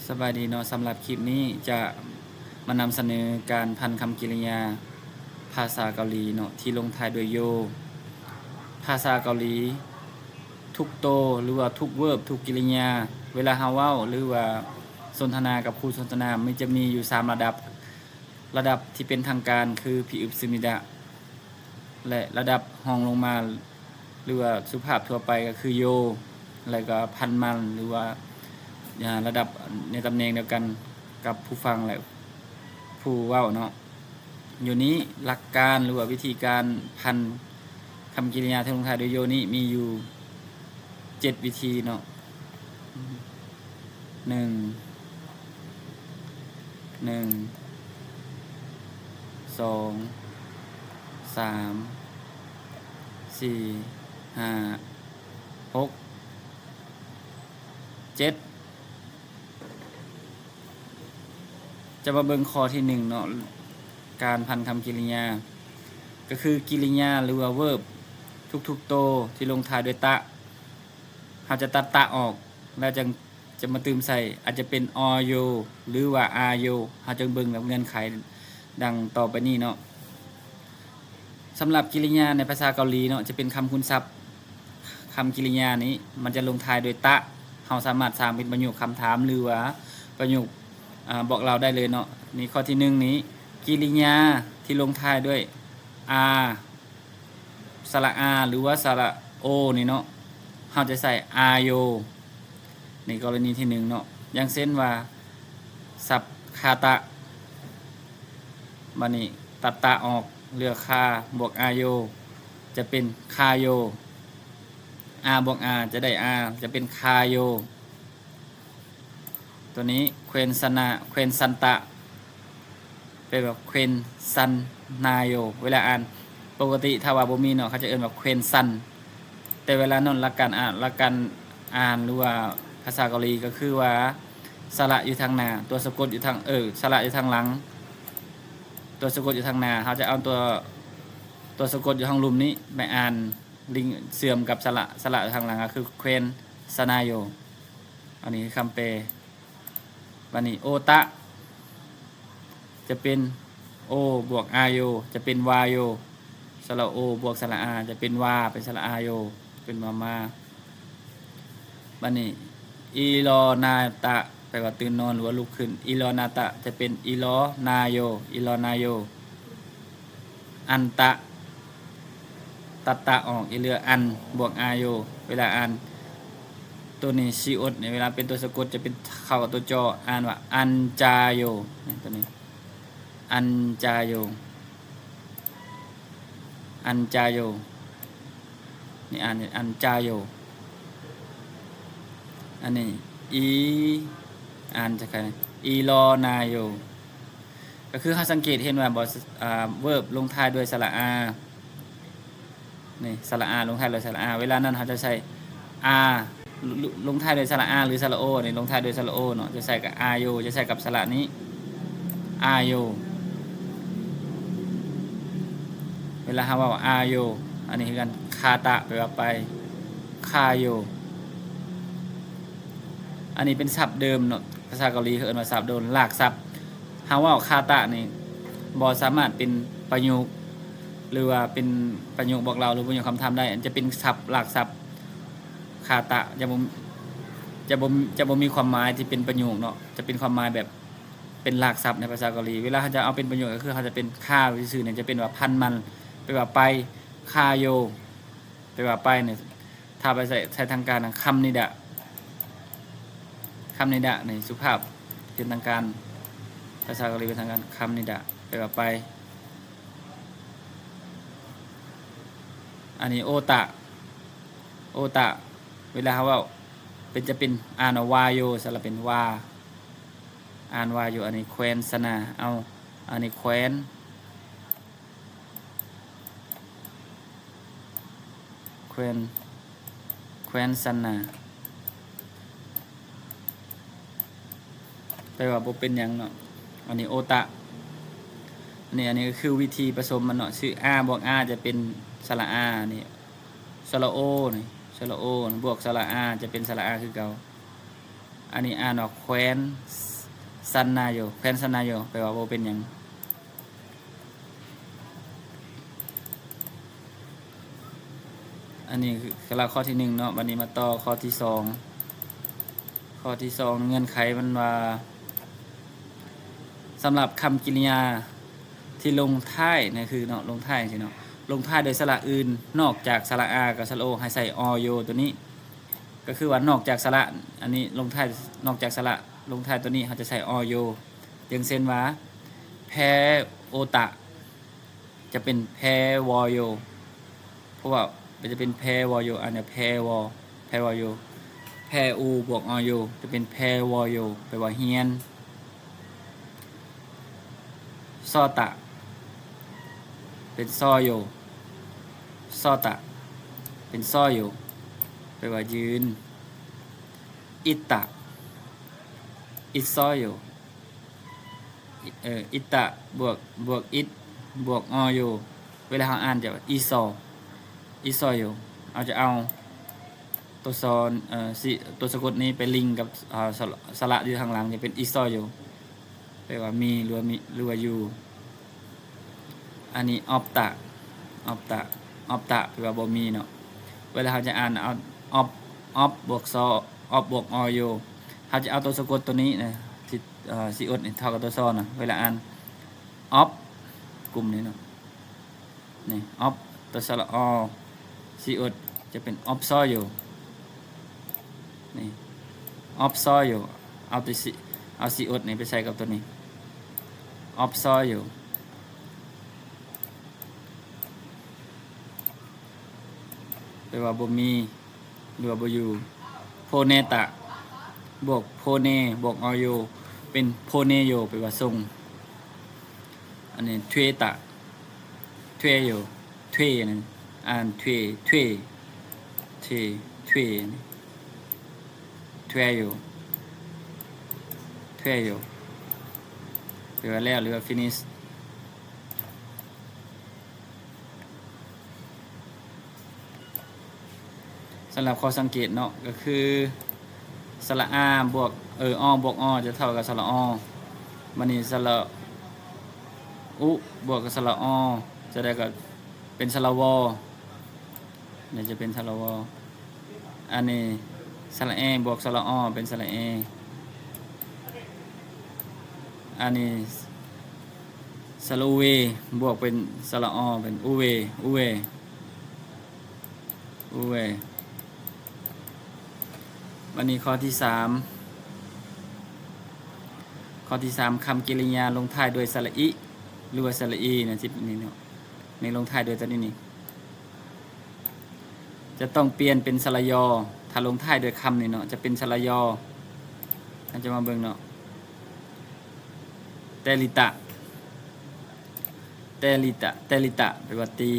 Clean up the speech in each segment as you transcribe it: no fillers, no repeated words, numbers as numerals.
สบายดีเนาะสำหรับคลิปนี้จะมานำเสนอการพันคำกริยาภาษาเกาหลีเนาะที่ลงท้ายด้วยโยภาษาเกาหลีทุกโตหรือว่าทุกเวิร์บทุกกริยาเวลาเฮาเว้าหรือว่าสนทนากับคู่สนทนามันจะมีอยู่3ระดับที่เป็นทางการคือพิอึบซึมิดะและระดับรองลงมาหรือว่าสุภาพทั่วไปก็คือโยแล้วก็พันมันหรือว่าระดับในตำแหน่งเดียวกันกับผู้ฟังและผู้เว้าเนาะอยู่นี้หลักการหรือว่าวิธีการพันคำกริยาที่ลงท้ายด้วยโยนี้มีอยู่7วิธีเนาะ1 2 3 4 5 6 7จะมาเบิ่งข้อที่1เนาะการพันคำกริยาก็คือกริยาหรือว่า verb ทุกๆโตที่ลงท้ายด้วยตะเราจะตัดตะออกแล้วจะมาเติมใส่อาจจะเป็นอโยหรือว่าอาโยเราจะเบิ่งแบบเงื่อนไขดังต่อไปนี้เนาะสำหรับกริยาในภาษาเกาหลีเนาะจะเป็นคำคุณศัพท์คำกริยานี้มันจะลงท้ายด้วยตะเราสามารถสร้างเป็นประโยคคำถามหรือว่าประโยคบอกเราได้เลยเนาะนี่ข้อที่1นี้กริยาที่ลงท้ายด้วยอาสระอาหรือว่าสระโอนี่เนาะเราจะใส่อาโยในกรณีที่1เนาะอย่างเช่นว่าสับคาตะบัดนี้ตัดตะออกเหลือคาบวกอาโยจะเป็นคาโยอาบวกอาจะได้อาจะเป็นคาโยตัวนี้เควนสนาเควนซันตะเป็นแบบเควนซันนาโยเวลาอ่านปกติถ้าว่าบ่มีเนาะเขาจะเอิ้นแบบเควนซันแต่เวลานั้นหลักการอ่านหรือว่าภาษาเกาหลีก็คือว่าสระอยู่ทางหน้าตัวสะกดอยู่ทางสระอยู่ทางหลังตัวสะกดอยู่ทางหน้าเขาจะเอาตัวสะกดอยู่ทางลุมนี้ไปอ่านลิงเสื่อมกับสระอยู่ทางหลังก็คือเควนซานาโยอันนี้คำแปลวันนี้โอตะจะเป็นโอบวกอาโยจะเป็นวาโยสระโอบวกสระอาจะเป็นวาเป็นสระอาโยเป็นมาวันนี้อีลอนาตะแปลว่าตื่นนอนหรือว่าลุกขึ้นอีลอนาตะจะเป็นอีลอนาโยอีลอนาโยอันตะตัดตะออกอีเหลืออันบวกอาโยเวลาอ่านตัวนี้ซีอดในเวลาเป็นตัวสะกดจะเป็นเข้ากับตัวจออ่านว่าอันจาโยตัวนี้อันจาโยอันจาโยนี่อ่านอันจาโยอันนี้อีอ่านจากใครอีลอนาโยก็คือเขาสังเกตเห็นว่าเวิร์บลงท้ายด้วยสระอานี่สระอาลงท้ายด้วยสระอาเวลานั้นเขาจะใช้อาลงท้ายด้วยสระอาหรือสระโอนี่ลงท้ายด้วยสระโอเนาะจะใส่กับอาโยจะใส่กับสระนี้อาโยเวลาเขาว่าอาโยอันนี้คือกันคาตะแปลว่าไปคาโยอันนี้เป็นศัพท์เดิมเนาะภาษาเกาหลีเขาเรียกว่าศัพท์โดนลากศัพท์เขาว่าคาตะนี่บ่สามารถเป็นประโยคหรือว่าเป็นประโยคบอกเราหรือประโยคคำถามได้อันจะเป็นศัพท์ลากศัพท์คาตะจะบ่มีความหมายที่เป็นประโยคเนาะจะเป็นความหมายแบบเป็นลากศัพท์ในภาษาเกาหลีเวลาเขาจะเอาเป็นประโยคก็คือเขาจะเป็นค่าซื่อๆเนี่ยจะเป็นว่าพันมันไปว่าไปคาโยไปว่าไปเนี่ยถ้าไปใช้ทางการคำนิดะในสุภาพเป็นทางการภาษาเกาหลีเป็นทางการคำนิดะไปว่าไปอันนี้โอตะเวลาเขาว่าจะเป็นอ่านวาโยสระเป็นวาอ่านวาโยอันนี้แควนสนาเอาอันนี้แควนสนาแปลว่าบ่เป็นหยังเนาะอันนี้โอตะอันนี้ก็คือวิธีผสมมันเนาะชื่ออาบวกอาจะเป็นสระอานี่สระโอนี่สระโอบวกสระอาจะเป็นสระอาคือเก่า อันนี้อ่านออกแคว้นซันนาโยแคว้นซันนาโยแปลว่าบ่เป็นหยังอันนี้คือข้อที่1เนาะวันนี้มาต่อข้อที่2ข้อที่2เงื่อนไขมันว่าสำหรับคำกริยาที่ลงท้ายนะคือเนาะลงท้ายสิเนาะลงท้ายโดยสระอื่นนอกจากสระอากับสระโอให้ใส่อโยตัวนี้ก็คือว่านอกจากสระอันนี้ลงท้ายนอกจากสระลงท้ายตัวนี้เขาจะใส่อโยอย่างเช่นว่าแพโอตะจะเป็นแพวอโยเพราะว่ามันจะเป็นแพวอโยอันนี้แพวอโยแพอูบวกอโยจะเป็นแพวอโยแปลว่าเฮียนซอตะเป็นซอโยซอตะเป็นซอโยแปลว่ายืนอิตะอิซอโยอิตะบวกอิตบวกอโยเวลาเราอ่านจะอิซอโยเอาจะเอาตัวซอนตัวสะกดนี้ไปลิงกับสระอยู่ข้างหลังจะเป็นอิซอโยแปลว่ามีหรือว่าอยู่อันนี้ออบตะแปลว่าบ่มีเนาะเวลาเราจะอ่านเอาออบบวกซออบบวกอโยเราจะเอาตัวสะกดตัวนี้นะที่ซีอดเท่ากับตัวซอนะเวลาอ่านออบกลุ่มนี้เนาะนี่ออบตัวสระอซีอดจะเป็นออบซอโยนี่ออบซอโยเอาซีอดนี่ไปใส่กับตัวนี้ออบซอโยแปลว่าบ่มีหรือว่าบ่อยู่โพเนตะบวกโพเนบวกอโยเป็นโพเนโยแปลว่าทรงอันนี้เทตะเทโยเทนั่นอ่านเทโยเทโยแปลว่าแล้วหรือว่า finishสำหรับข้อสังเกตเนาะก็คือสระอาบวกบวกจะเท่ากับสระมันนี่สระบวกกับสระจะได้กับเป็นสระวเนี่ยจะเป็นสระวอันนี้สระบวกสระเป็นสระอันนี้สระเวบวกเป็นสระเป็นอุเววันนี้ข้อที่3คำกริยาลงท้ายโดยสระอิหรือว่าสระอีนะที่นี่เนาะในลงท้ายโดยตัวนี้นี่จะต้องเปลี่ยนเป็นสระยอถ้าลงท้ายโดยคำนี่เนาะจะเป็นสระยอท่านจะมาเบิ่งเนาะเตลิตะแปลว่าตี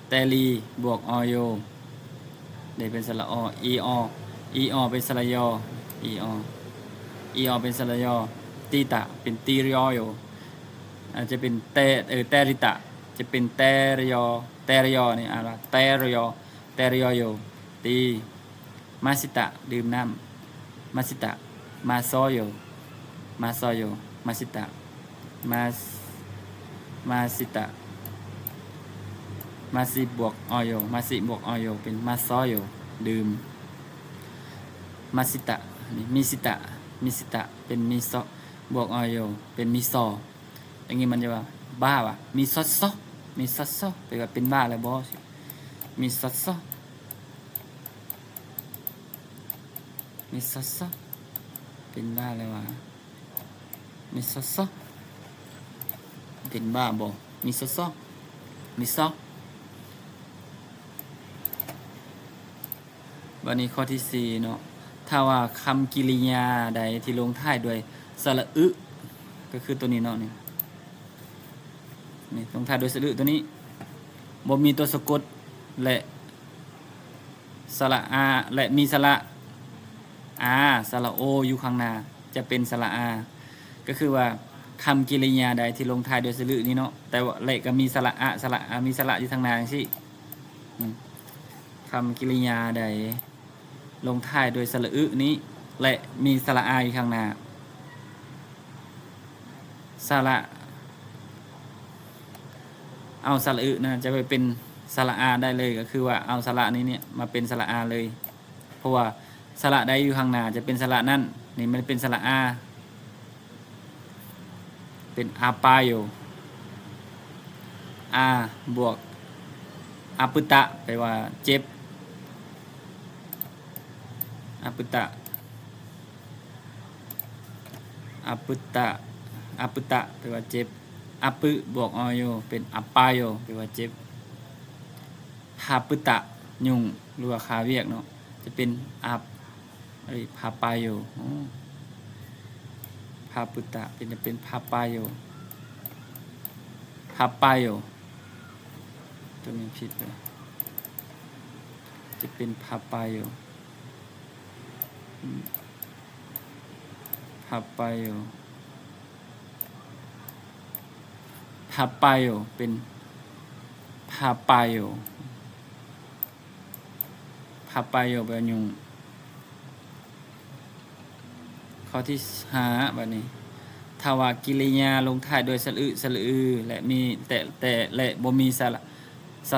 เตลีบวกอโยได้เป็นสระอีอเป็นสระยออีอเป็นสระยอตีตะเป็นตีรยอโยอาจจะเป็นเตริตะจะเป็นเตรยอนี่อะไรเตรยอโยตีมาสิตะดื่มน้ำมาสิตะมาซอโยมาสิตะมาสิตะมาสิบวกอโยเป็นมาซอโยดื่มมาสิตะนี่มิสิตะเป็นมิซอบวกอโยเป็นมิซออย่างงี้มันจะว่าบ้าว่ะมีซอแปลว่าเป็นบ้าแล้วบอสมีซอเป็นบ้าแล้วว่ะมีซอเป็นบ้าบอมีซอวันนี้ข้อที่4เนาะถ้าว่าคำกริยาใดที่ลงท้ายด้วยสระอึก็คือตัวนี้เนาะนี่ลงท้ายด้วยสระอึตัวนี้บ่มีตัวสะกดและสระอาและมีสระสระโออยู่ข้างหน้าจะเป็นสระอาก็คือว่าคำกริยาใดที่ลงท้ายด้วยสระอึนี้เนาะแต่ว่าและก็มีสระมีสระอยู่ทางหน้าจังซี่คำกริยาใดลงท้ายโดยสระอึนี้ และมีสระอาอยู่ข้างหน้าสระเอาสระอึนะจะไปเป็นสระอาได้เลยก็คือว่าเอาสระนี้เนี่ยมาเป็นสระอาเลยเพราะว่าสระใดอยู่ข้างหน้าจะเป็นสระนั่นนี่มันเป็นสระอาเป็นอาปายโยอาบวกอาปุตะแปลว่าเจ็บอาปุตะอาปุตะอาปุตะแปลว่าเจ็บอาปึบวกอโยเป็นอาปายโยแปลว่าเจ็บพาปุตะยุงหรือว่าคาเวียกเนาะจะเป็นอาพาปายโยพาปุตะเป็นพาปายโยพาปายโยตัวนี้ผิดเลยจะเป็นพาปายโยพาปายโยพาปายโยเป็นพาปายโยพาปายโยแปลว่ายุงข้อที่5บัดนี้ถ้าว่ากิริยาลงท้ายด้วยสระอึสระอือและมีแต่และบ่มีส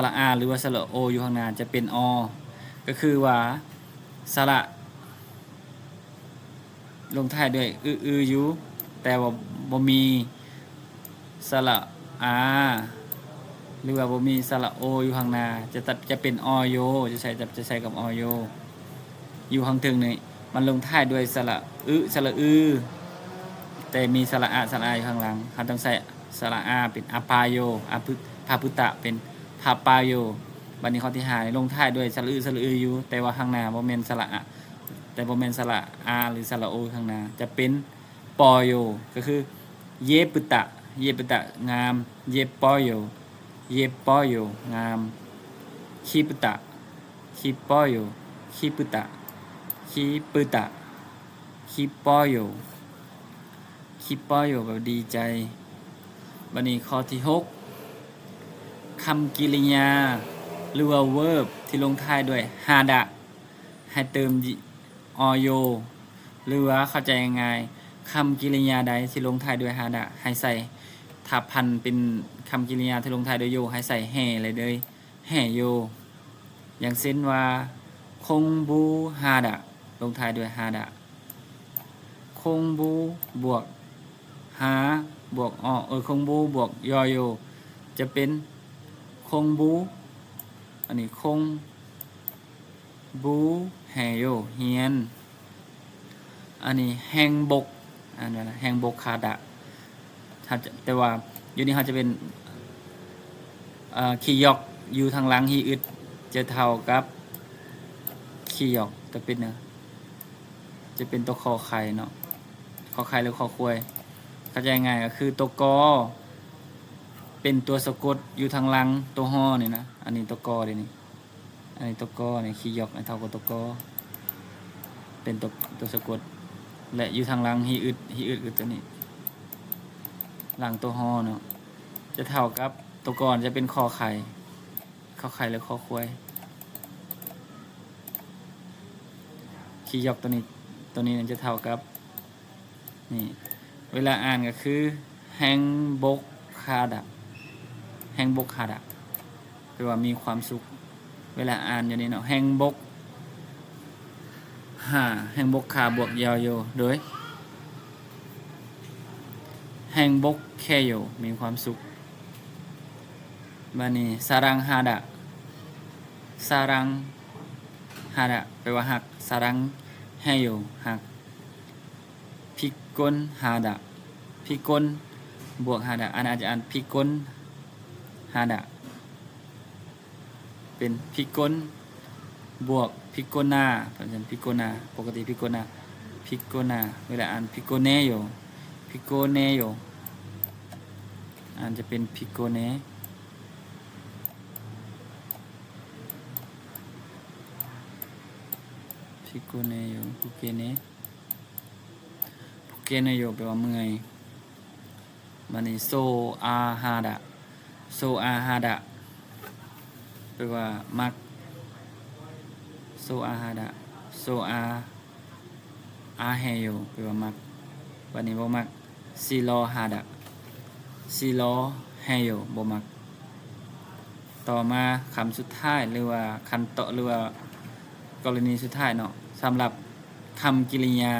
ระอาหรือว่าสระโออยู่ข้างหน้าจะเป็นอก็คือว่าสระลงท้ายด้วยอืออยู่แต่ว่าบ่มีสระอาหรือว่าบ่มีสระโออยู่ข้างหน้าจะเป็นอโยจะใช้กับอโยอยู่ข้างถึงนี่มันลงท้ายด้วยสระสระอือแต่มีสระอาอยู่ข้างหลังเขาต้องใส่สระอาเป็นอาปายโยพาพุตะเป็นพาปายโยบัดนี้ข้อที่5ลงท้ายด้วยสระอืออยู่แต่ว่าข้างหน้าบ่แม่นสระอะแต่บ่แม่นสระอาหรือสระโอข้างหน้าจะเป็นปอโยก็คือเยปุตะงามเยปอโยงามคีปุตะคีปอโยคีปุตะคีปอโยแบบดีใจบัดนี้ข้อที่6คำกริยาหรือว่า verb ที่ลงท้ายด้วยฮาดะให้เติมอโยหรือว่าเข้าใจง่ายๆคำกริยาใดที่ลงท้ายด้วยฮาดะให้ใส่ถ้าพันเป็นคำกริยาที่ลงท้ายด้วยโยให้ใส่แห่เลยเลยแห่โยอย่างเช่นว่าคงบูฮาดะลงท้ายด้วยฮาดะคงบูบวกหาบวกคงบูบวกยอโยจะเป็นคงบูอันนี้คงบูแห่โยเฮียนอันนี้แหงบกอันนั้นแหงบกคาดะแต่ว่าอยู่นี่เขาจะเป็นคียอกอยู่ทางหลังฮีอึดจะเท่ากับคียอกจะเป็นตัวคอไข่เนาะคอไข่หรือคอควายเข้าใจง่ายก็คือตัวกอเป็นตัวสะกดอยู่ทางหลังตัวห่อนี่นะอันนี้ตัวกอเลยนี่อันนี้ตัวกอเนี่ยคียอกเท่ากับตัวกอเป็นตัวสะกดและอยู่ทางหลังฮีอึดตัวนี้หลังตัวห่อเนาะจะเท่ากับตัวก่อนจะเป็นคอไข่หรือคอควายคียอกตัวนี้จะเท่ากับนี่เวลาอ่านก็คือแหงบกคาดะแหงบกคาดะแปลว่ามีความสุขเวลาอ่านอย่างนี้เนาะแหงบกแหงบกคาบวกยาวโยโดยแหงบกแค่โยมีความสุขบัดนี้สารังฮาดะแปลว่าหักสารังแฮโยหักพิกลฮาดะพิกลบวกฮาดะอาจจะอ่านพิกลฮาดะเป็นพิกลบวกพิกนาเพราะฉะนั้นพิกนาปกติพิกนาเวลาอ่านพิกเนโยอ่านจะเป็นพิกเนโยพุเกเนโยแปลว่าเมื่อยบัดนี้โซอาฮาดะแปลว่ามักโซอาฮาดะโซอา อาเฮโยแปลว่ามักวันนี้บ่มักซิโลฮาดะซิโลเฮโยบ่มักต่อมาคำสุดท้ายหรือว่าคันโตะหรือว่ากรณีสุดท้ายเนาะสำหรับคำกริยา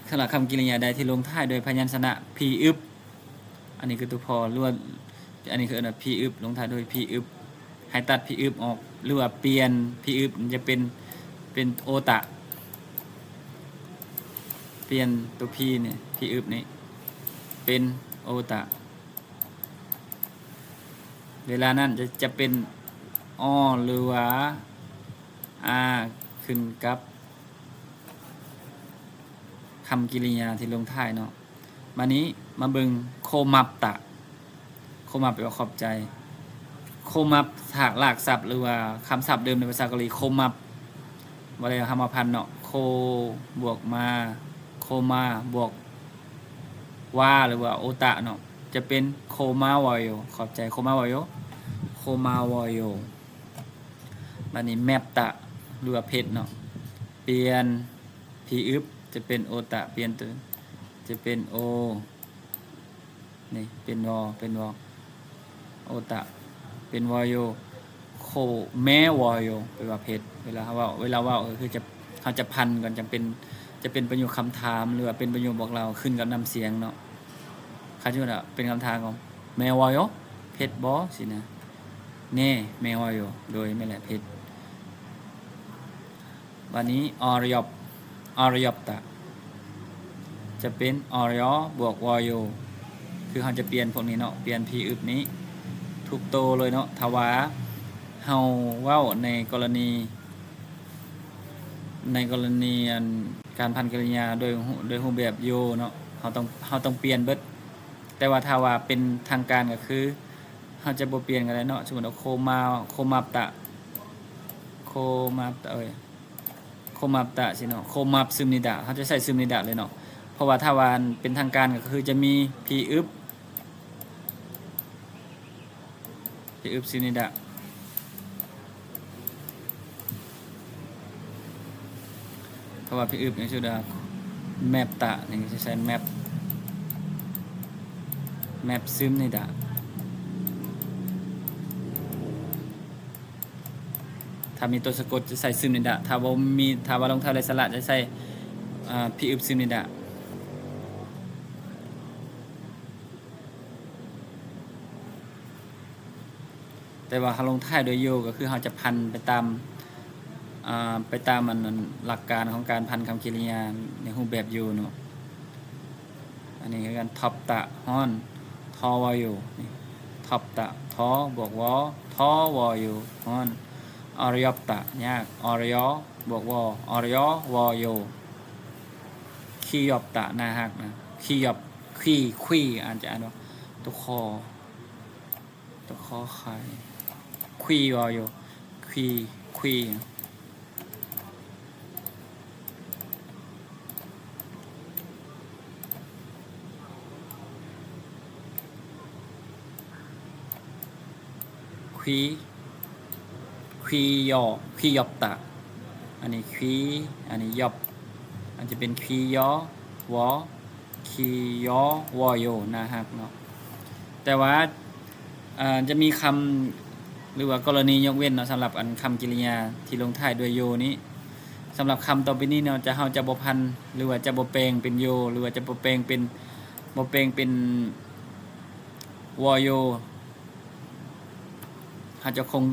สำหรับคำกริยาใดที่ลงท้ายโดยพยัญชนะพีอึบอันนี้คือตัวพอหรือว่าอันนี้คืออันพีอึบลงท้ายโดยพีอึบให้ตัดพีอึบออกหรือว่าเปลี่ยนพีอึบมันจะเป็นโอตะเปลี่ยนตัวพีเนี่ยพีอึบนี้เป็นโอตะเวลานั้นจะเป็นอ้อหรือว่าอาขึ้นกับคำกริยาที่ลงท้ายเนาะมานี้มาเบิ่งโคมับตะโคมับแปลว่าขอบใจโคมับถากลากศัพท์หรือว่าคำศัพท์เดิมในภาษาเกาหลีโคมับว่าอะไรคำมาพันเนาะโคบวกมาโคมาบวกว่าหรือว่าโอตะเนาะจะเป็นโคมาวอยโยขอบใจโคมาวอยโยโคมาวอยโยบัดนี้แมปตะหรือว่าเพชรเนาะเปลี่ยนพีอึบจะเป็นโอตะเปลี่ยนตัวจะเป็นโอนี่เป็นวอโอตะเป็นวอโยโคแม้วอโยแปลว่าเพชรเวลาว่าคือจะเขาจะพันกันจะเป็นประโยคคำถามหรือว่าเป็นประโยคบอกเราขึ้นกับนำเสียงเนาะคาจุดเป็นคำถามของแมวอยเพชรบอสินะเน่แมวอยโดยไม่แหละเพชรวันนี้อรยบตะจะเป็นอรยบวกวอย คือเขาจะเปลี่ยนพวกนี้เนาะเปลี่ยนพีอึบนี้ทุกโตเลยเนาะทว่าเฮาเว้าในกรณีการพันกริยาโดยรูปแบบโยเนาะเฮาต้องเปลี่ยนเบิดแต่ว่าถ้าว่าเป็นทางการก็คือเฮาจะบ่เปลี่ยนกันได้เนาะสมมุติว่าโคมาบตะโคมาบตะสิเนาะโคมาบซึมนิดะเขาจะใส่ซึมนิดะเลยเนาะเพราะว่าถ้าว่าเป็นทางการก็คือจะมีพีอึบซึมนิดะเพราะว่าพีอึบอย่างเช่นแมปตะนี่จะใช้แมปซึมนิดะถ้ามีตัวสะกดจะใส่ซึมนิดะถ้าว่าลงท้ายด้วยสระจะใส่พีอึบซึมนิดะแต่ว่าเขาลงท้ายโดยโยก็คือเขาจะพันไปตามมันหลักการของการพันคำกริยาในรูปแบบโยเนาะอันนี้คือการท็อปตะฮ้อนทอวอโยนี่ท็อปตะทอบวกวอทอวอโยฮ้อนอรยบตะยากอรยบวกวออรยวอโยขี้ยบตะนาหักนะขี้ยบขี้อ่านจะอ่านว่าตัวคอไข่ขี้วอโยขี้ขี้ยบตะอันนี้อันนี้ยบอันจะเป็นวอวอโยนะครับเนาะแต่ว่าจะมีคำหรือว่ากรณียกเว้นเนาะสำหรับอันคำกริยาที่ลงท้ายด้วยโยนี้สำหรับคำต่อไปนี้เนาะเฮาจะบ่พันหรือว่าจะบ่แปลงเป็นโยหรือว่าจะบ่แปลงเป็นวอโยเขาจะคง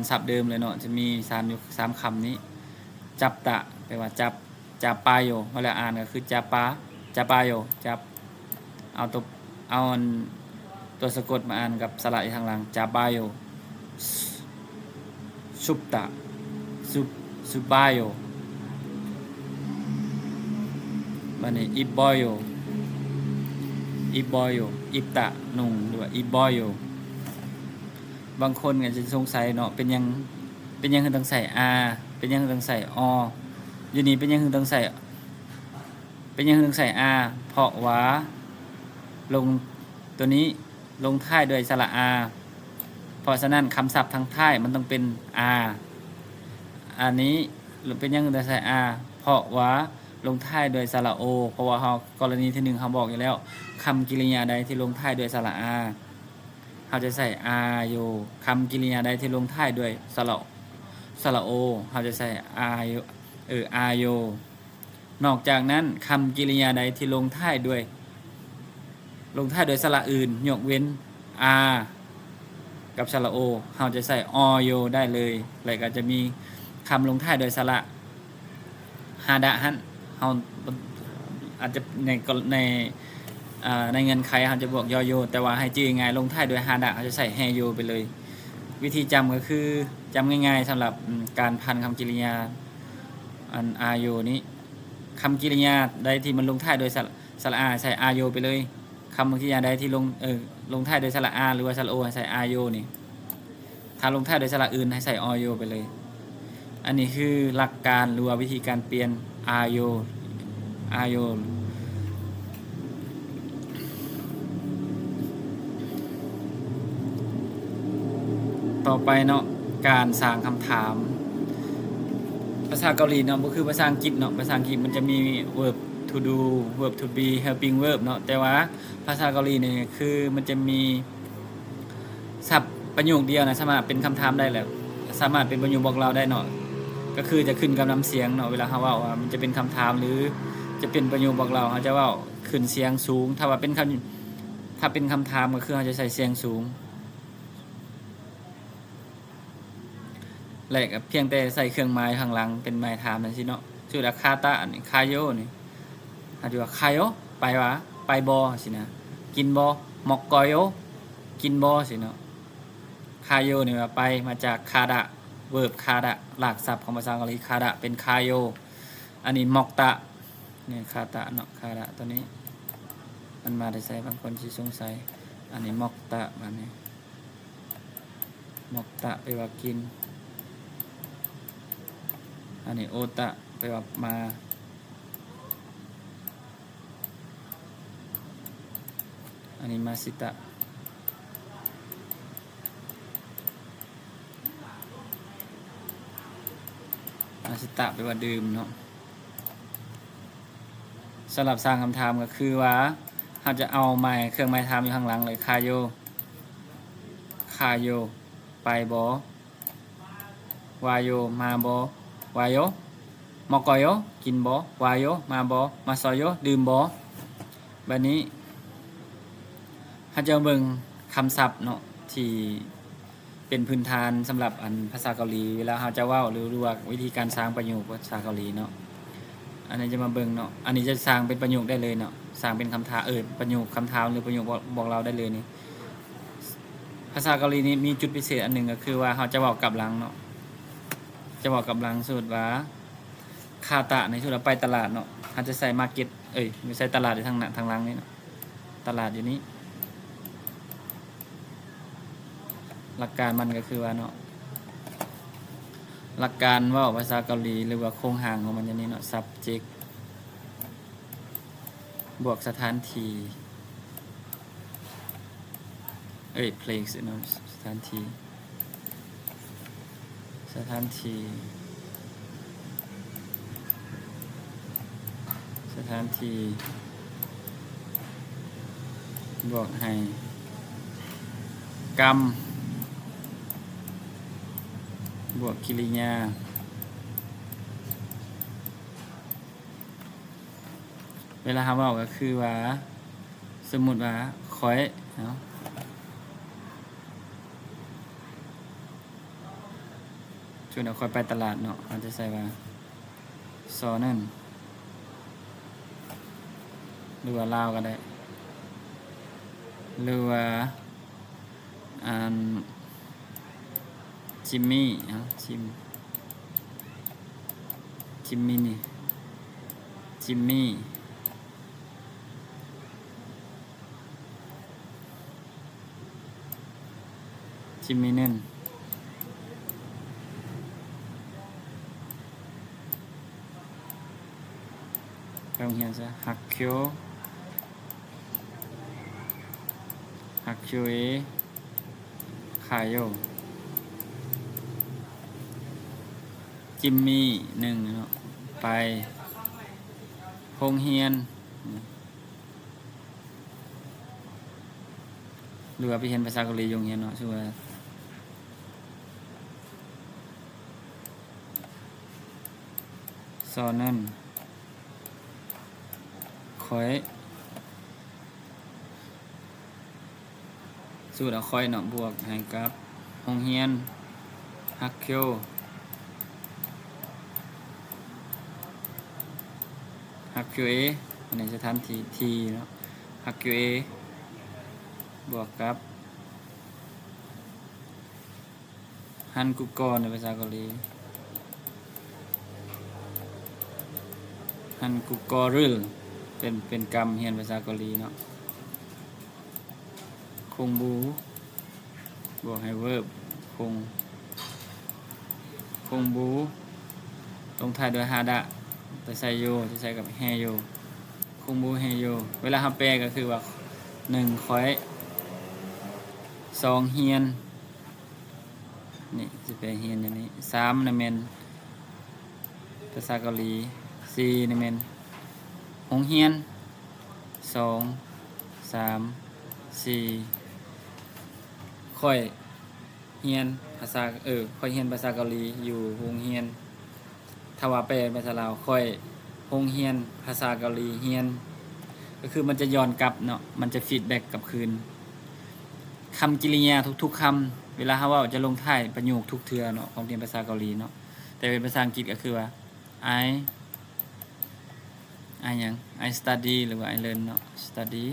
ศัพท์เดิมเลยเนาะจะมี3คำนี้จับตะแปลว่าจับปาโยเวลาอ่านก็คือจับปาโยจับเอาตัวสะกดมาอ่านกับสระอยู่ทางหลังจับปาโยซุปตะซุบาโยบัดนี้อิบอยโยอิบตะนุ่งหรือว่าอิบอยโยบางคนก็จะสงสัยเนาะเป็นยังคือต้องใส่อาเป็นยังคือต้องใส่ออยู่นี่เป็นยังคือต้องใส่อาเพราะว่าลงตัวนี้ลงท้ายด้วยสระอาเพราะฉะนั้นคำศัพท์ทางท้ายมันต้องเป็นอาอันนี้เป็นยังคือต้องใส่อาเพราะว่า ลงท้ายด้วยสระโอเพราะว่าเฮากรณีที่1เฮาบอกอยู่แล้วคำกริยาใดที่ลงท้ายด้วยสระอาเฮาจะใส่อาโยคำกริยาใดที่ลงท้ายด้วยสระโอเฮาจะใส่อาโยอาโยนอกจากนั้นคำกริยาใดที่ลงท้ายด้วยสระอื่นยกเว้นอากับสระโอเฮาจะใส่อโยได้เลยแล้วก็จะมีคำลงท้ายด้วยสระฮาดะหันเฮาอาจจะในเงินไขเฮาจะบวกยอโยแต่ว่าให้จื้อง่ายลงท้ายด้วยฮาดะเฮาจะใส่แฮโยไปเลยวิธีจำก็คือจำง่ายๆสำหรับการพันคำกริยาอันอาโยนี้คำกริยาใดที่มันลงท้ายด้วยสระอาใส่อาโยไปเลยคำกริยาใดที่ลงท้ายด้วยสระอาหรือว่าสระโอให้ใส่อาโยนี่ถ้าลงท้ายด้วยสระอื่นให้ใส่อโยไปเลยอันนี้คือหลักการหรือว่าวิธีการเปลี่ยนอาโยต่อไปเนาะการสร้างคำถามภาษาเกาหลีเนาะก็คือภาษาอังกฤษเนาะภาษาอังกฤษมันจะมี verb to do verb to be helping verb เนาะแต่ว่าภาษาเกาหลีเนี่ยคือมันจะมีศัพท์ประโยคเดียวนะสามารถเป็นคำถามได้แล้วสามารถเป็นประโยคบอกเราได้เนาะก็คือจะขึ้นกับน้ำเสียงเนาะเวลาเขาว่ามันจะเป็นคำถามหรือจะเป็นประโยคบอกเราเขาจะว่าขึ้นเสียงสูงถ้าเป็นคำถามก็คือเขาจะใส่เสียงสูงและเพียงแต่ใส่เครื่องหมายข้างหลังเป็นหมายถามนั่นสิเนาะชื่อละคาตะนี่คาโยนี่อาจจะว่าคาโยไปวะไปบอสินะกินบอมอกกอยโยกินบอสิเนาะคาโยนี่ว่าไปมาจากคาดะเวิร์บคาดะหลักศัพท์ของภาษาเกาหลีคาดะเป็นคาโยอันนี้มอกตะนี่คาตะเนาะคาดะตัวนี้มันมาได้ใส่บางคนที่สงสัยอันนี้มอกตะแบบนี้มอกตะไปว่ากินอันนี้โอตะไปว่ามาอันนี้มาสิตะมาสิตะไปว่าดื่มเนาะสำหรับสร้างคำถามก็คือว่าเราจะเอาเครื่องหมายถามอยู่ข้างหลังเลยคาโยไปบอวายโยมาบอวายโยมอกอยโยกินบอวายโยมาบอมาซอยโยดื่มบอแบบนี้เราจะเบิ่งคำศัพท์เนาะที่เป็นพื้นฐานสำหรับภาษาเกาหลีเวลาเราจะเว้าหรือว่าวิธีการสร้างประโยคภาษาเกาหลีเนาะอันนี้จะมาเบิ่งเนาะอันนี้จะสร้างเป็นประโยคได้เลยเนาะสร้างเป็นคำถามประโยคคำถามหรือประโยคบอกเราได้เลยนี่ภาษาเกาหลีนี้มีจุดพิเศษอันหนึ่งก็คือว่าเราจะบอกกลับหลังเนาะจะบอกกลับหลังสูตรว่าคาตะในสูตรไปตลาดเนาะเราจะใส่มาร์เก็ตไม่ใส่ตลาดอยู่ทางหลังนี่เนาะตลาดอยู่นี้หลักการมันก็คือว่าเนาะหลักการว่าภาษาเกาหลีหรือว่าโครงหางของมันอย่างนี้เนาะ subject บวกสถานที่place เนาะสถานที่บอกให้กรรมบวกกิริยาเวลาเขาบอกก็คือว่าสมมุติว่าคอยเนาะชวนเราคอยไปตลาดเนาะเราจะใส่ว่าซอนั่นหรือว่าลาวก็ได้หรือว่าจิมมี่จิมมี่นี่จิมมี่นั่นไปโรงเรียนซะฮักเคียวคายโยจิมมี่1เนาะไป โรงเรียนหรือว่าไปเรียนภาษาเกาหลีโรงเรียนเนาะชื่อว่าซอนั่นคอยสูตรเอาคอยเนาะบวกให้กับโรงเรียนฮักเคียวฮักเคียวเออันนี้จะทันทีเนาะฮักเคียวเอบวกกับฮันกุกอในภาษาเกาหลีฮันกุกอรึลเป็นกรรมเรียนภาษาเกาหลีเนาะคงบูบวกให้เวิร์บคงบูลงท้ายด้วยฮาดะจะใส่โยจะใส่กับแฮโยคงบูแฮโยเวลาทำแปลก็คือว่า1คอย2เฮียนนี่จะเป็นเฮียนอย่างนี้3นะแม่นภาษาเกาหลี4นะแม่นโรงเรียน2 3 4ค่อยเฮียนภาษาค่อยเฮียนภาษาเกาหลีอยู่โรงเรียนถ้าว่าแปลเป็นภาษาลาวค่อยโรงเรียนภาษาเกาหลีเฮียนก็คือมันจะย้อนกลับเนาะมันจะฟีดแบ็กกลับคืนคำกริยาทุกๆคำเวลาเขาว่าจะลงท้ายประโยคทุกเทื่อเนาะของเรียนภาษาเกาหลีเนาะแต่เป็นภาษาอังกฤษก็คือว่า I หยัง I study หรือว่า I learn เนาะ study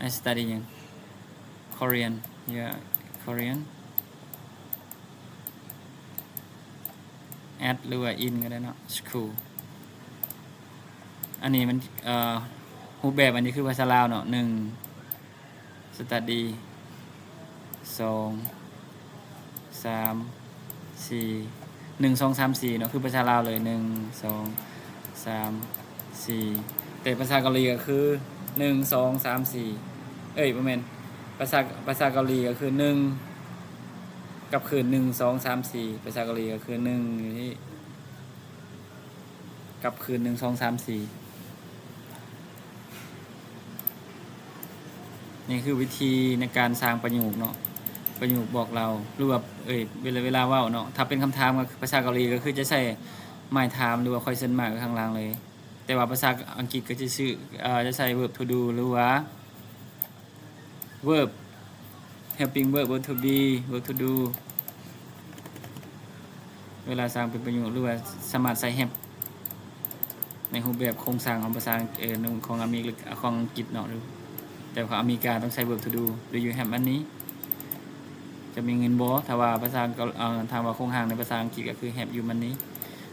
I study หยัง Korean yeah Korean at หรือว่า in ก็ได้เนาะ school อันนี้มันรูปแบบอันนี้คือภาษาลาวเนาะ1 study 2 3 4 1 2 3 4เนาะคือภาษาลาวเลย1 2 3 4แต่ภาษาเกาหลีก็คือ1 2 3 4บ่แม่นภาษาเกาหลีก็คือ1กับคืน1 2 3 4ภาษาเกาหลีก็คือ1อยู่ที่กับคืน1 2 3 4นี่คือวิธีในการสร้างประโยคเนาะประโยคบอกเราหรือว่าเวลาเว้าเนาะถ้าเป็นคำถามก็ภาษาเกาหลีก็คือจะใช้หมายถามหรือว่า question mark ข้างล่างเลยแต่ว่าภาษาอังกฤษก็จะจะใช้ verb to do หรือว่า verb helping verb verb to be verb to do เวลาสร้างเป็นประโยคหรือว่าสามารถใส่ have ในรูปแบบโครงสร้างของภาษาของอเมริกาของอังกฤษเนาะแต่ของอเมริกาต้องใช้ verb to do do you have อันนี้จะมีเงินบ่ถ้าว่าภาษาถ้าว่าโครงสร้างในภาษาอังกฤษก็คือ have you money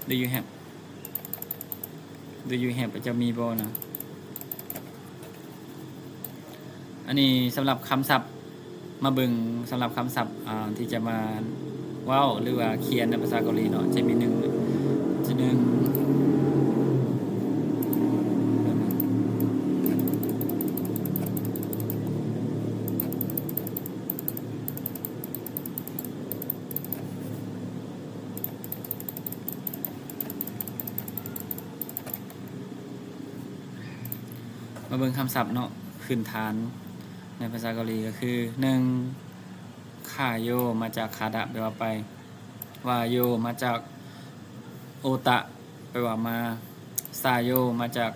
do you have จะมีบ่นะอันนี้สำหรับคำศัพท์มาเบิ่งสำหรับคำศัพท์ที่จะมาเว้าหรือว่าเขียนในภาษาเกาหลีเนาะจะมีมาเบิ่งคำศัพท์เนาะพื้นฐานในภาษาเกาหลีก็คือ1ค่าโยมาจากคาดะแปลว่าไปวาโยมาจากโอตะแปลว่ามาซาโยมาจาก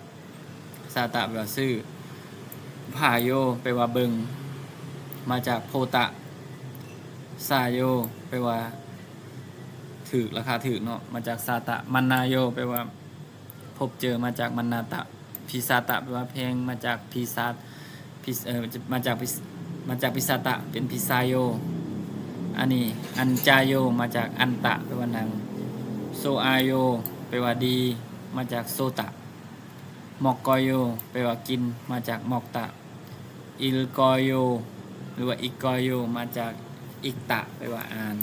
ซาตะแปลว่าซื่อผาโยแปลว่าเบิงมาจากโพตะซาโยแปลว่าถือราคาถือเนาะมาจากซาตะมันนาโยแปลว่าพบเจอมาจากมันนาตะพิซาตะแปลว่าเพลงมาจากพิซามาจากพิซาตะเป็นพิซาโยอันนี้อันจาโยมาจากอันตะแปลว่าหนังโซอาโยแปลว่าดีมาจากโซตะมอกกอยโยแปลว่ากินมาจากมอกตะอิลกอยโยหรือว่าอิกอยโยมาจากอิกตะแปลว่าอ่าน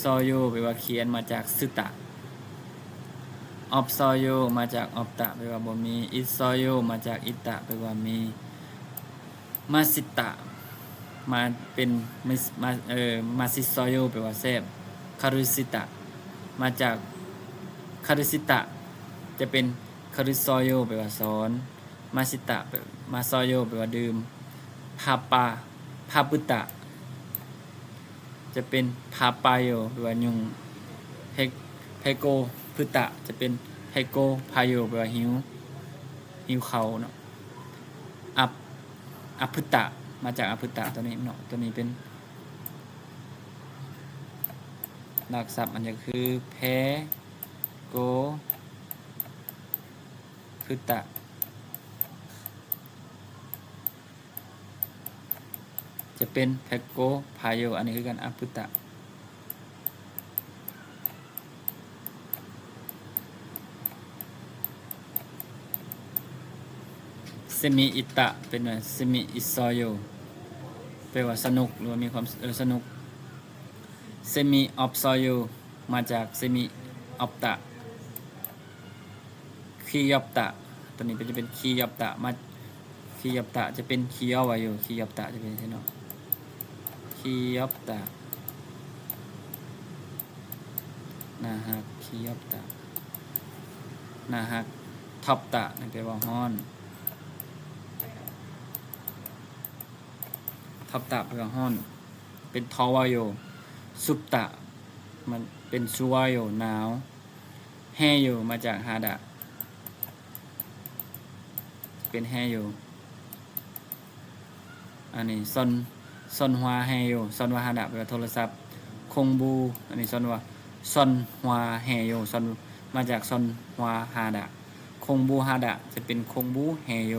ซอโยแปลว่าเขียนมาจากซึตะออบซอโยมาจากออบตะแปลว่าบ่มีอิซอโยมาจากอิตะแปลว่ามีมาสิตะมาเป็นมาซิซอโยแปลว่าแซ่บคารุสิตะมาจากคารุสิตะ จะเป็นคาริซอยโยแปลว่าสอนมาซิตะมาซอยโยแปลว่าดื่มพาปาพาปุตะจะเป็นพาปายโยแปลว่ายุงเพโกพุตะจะเป็นเพโกพายโยแปลว่าหิวเขาเนาะอพุตะมาจากอพุตะตัวนี้เนาะตัวนี้เป็นหลักศัพท์มันจะคือเพโกพุตะจะเป็นเพโกพายโยอันนี้คือกันอพุตะเซมิอิตะเป็นว่าเซมิอิซอยโยแปลว่าสนุกหรือว่ามีความสนุกเซมิออฟซอยโยมาจากเซมิออฟตะคียอปตะตัวนี้จะเป็นคียอปตะมาคียอปตะจะเป็นคียอวาโยคียอปตะจะเป็นเนาะคียอปตะนาฮักคียอปตะนาฮักท็อปตะนั่นแปลว่าฮ้อนท็อปตะแปลว่าฮ้อนเป็นทอวาโยสุปตะมันเป็นซูวาโยหนาวแฮโยมาจากฮาดะเป็นแฮโยอันนี้ซอนฮวาแฮโยซอนวาฮาดะแปลว่าโทรศัพท์คงบูอันนี้ซอนฮวาแฮโยซอนมาจากซอนฮวาฮาดะคงบูฮาดะจะเป็นคงบูแฮโย